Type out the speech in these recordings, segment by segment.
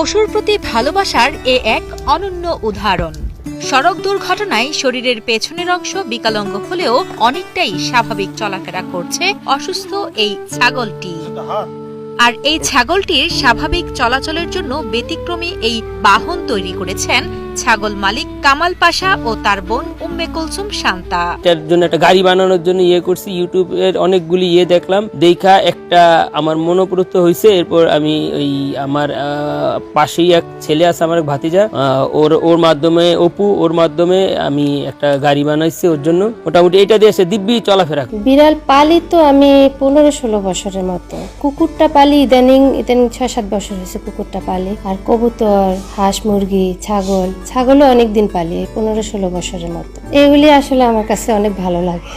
পশুর প্রতি ভালোবাসার এক অনন্য উদাহরণ। সড়ক দুর্ঘটনায় শরীরের পেছনের অংশ বিকলাঙ্গ হলেও অনেকটাই স্বাভাবিক চলাফেরা করছে অসুস্থ এই ছাগলটি। আর এই ছাগলটির স্বাভাবিক চলাচলের জন্য ব্যতিক্রমী এই বাহন তৈরি করেছেন ছাগল মালিক কামাল পাশা ও তার বোন উম্মে কুলসুম শান্তা। এর জন্য একটা গাড়ি বানানোর জন্য করছি, ইউটিউবের অনেকগুলি দেখলাম, দেখা একটা আমার মনোপ্রত হয়েছে। এরপর আমি ওই আমার পাশেই এক ছেলে আছে, আমার ভাতিজা, ওর মাধ্যমে ওর মাধ্যমে আমি একটা গাড়ি বানাইছি ওর জন্য। মোটামুটি এটা দিয়ে সে দিব্যি চলাফেরা। বিড়াল পালি তো আমি 15-16 বছরের মতো। কুকুরটা পালি ইদানিং 6-7 বছর হয়েছে কুকুরটা পালি। আর কবুতর, হাঁস, মুরগি, ছাগলও অনেকদিন পালি, 15-16 বছরের মতো। এগুলি আসলে আমার কাছে অনেক ভালো লাগে,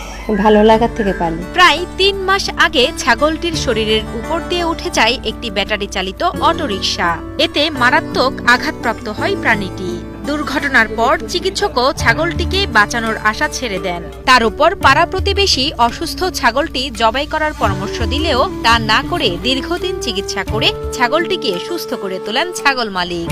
ভালো লাগার থেকে পালি। প্রায় 3 মাস আগে ছাগলটির শরীরের উপর দিয়ে উঠে যায় একটি ব্যাটারি চালিত অটোরিকশা। এতে মারাত্মক আঘাতপ্রাপ্ত হয় প্রাণীটি। দুর্ঘটনার পর চিকিৎসকও ছাগলটিকে বাঁচানোর আশা ছেড়ে দেন। তার উপর পাড়া প্রতিবেশী অসুস্থ ছাগলটি জবাই করার পরামর্শ দিলেও তা না করে দীর্ঘদিন চিকিৎসা করে ছাগলটিকে সুস্থ করে তোলেন ছাগল মালিক।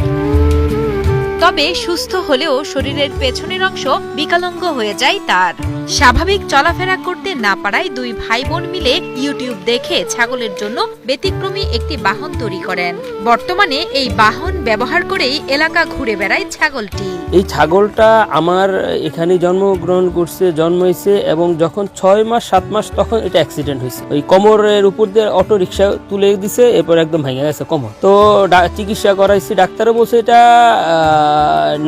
তবে সুস্থ হলেও শরীরের পেছনের অংশ বিকলাঙ্গ হয়ে যায় তার। স্বাভাবিক চলাফেরা করতে না পারায় দুই ভাই বোন মিলে ইউটিউব দেখে ছাগলের জন্য ব্যতিক্রমী একটি বাহন তৈরি করেন। বর্তমানে এই বাহন ব্যবহার করেই এলাকা ঘুরে বেড়ায় ছাগলটি। এই ছাগলটা আমার এখানে জন্মগ্রহণ করছে, জন্মাইছে, এবং যখন 6 মাস 7 মাস তখন এটা অ্যাক্সিডেন্ট হয়েছে। ওই কোমরের উপর দিয়ে অটো রিক্সা তুলে দিছে, এরপর একদম ভেঙে গেছে কোমর। তো চিকিৎসা করাইছি, ডাক্তারও বলছে এটা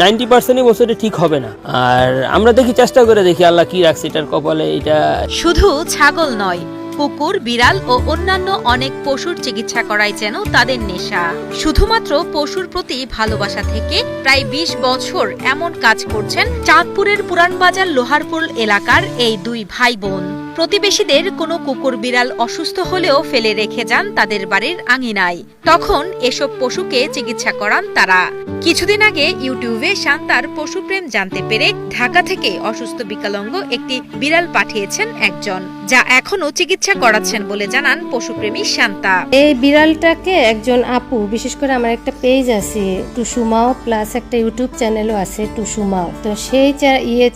90% বলছে এটা ঠিক হবে না। আর আমরা চেষ্টা করে দেখি আল্লাহ কি রাখছে এটার কপালে। এটা শুধু ছাগল নয়, কুকুর, বিড়াল ও অন্যান্য অনেক পশুর চিকিৎসা করাই যেন তাদের নেশা। শুধুমাত্র পশুর প্রতি ভালোবাসা থেকে প্রায় 20 বছর এমন কাজ করছেন চাঁদপুরের পুরানবাজার লোহারপুল এলাকার এই দুই ভাই বোন। প্রতিবেশীদের কোনো কুকুর বিড়াল অসুস্থ হলেও ফেলে রেখে যান তাদের বাড়ির আঙিনায়। তখন এসব পশুকে চিকিৎসা করান তারা। কিছুদিন আগে ইউটিউবে শান্তার পশুপ্রেম জানতে পেরে ঢাকা থেকে অসুস্থ বিকলাঙ্গ একটি বিড়াল পাঠিয়েছেন একজন, যা এখনো চিকিৎসা করাচ্ছেন বলে জানান পশুপ্রেমী শান্তা। এই বিড়ালটাকে একজন আপু, বিশেষ করে আমার একটা পেজ আছে টুসুমাও প্লাস একটা ইউটিউব চ্যানেলও আছে টুসুমাও, তো সেই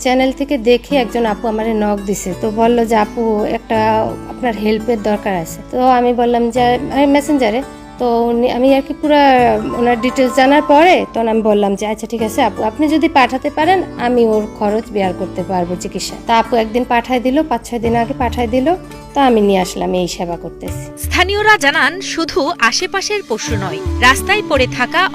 চ্যানেল থেকে দেখে একজন আপু আমারে নক দিছে। তো বললো যে আপু একটা আপনার হেল্পের দরকার আছে। তো আমি বললাম যে মেসেঞ্জারে, তো আমি আর কি পুরো ওনার ডিটেলস জানার পরে তখন আমি বললাম যে আচ্ছা ঠিক আছে আপু, আপনি যদি পাঠাতে পারেন আমি ওর খরচ বেয়ার করতে পারবো চিকিৎসা। তা আপু একদিন পাঠাই দিল, 5-6 দিন আগে পাঠাই দিল, তো আমি নিয়ে আসলাম, এই সেবা করতেছি। স্থানীয়রা জানান শুধু আশেপাশের পশু নয়, রাস্তায় পড়ে থাকা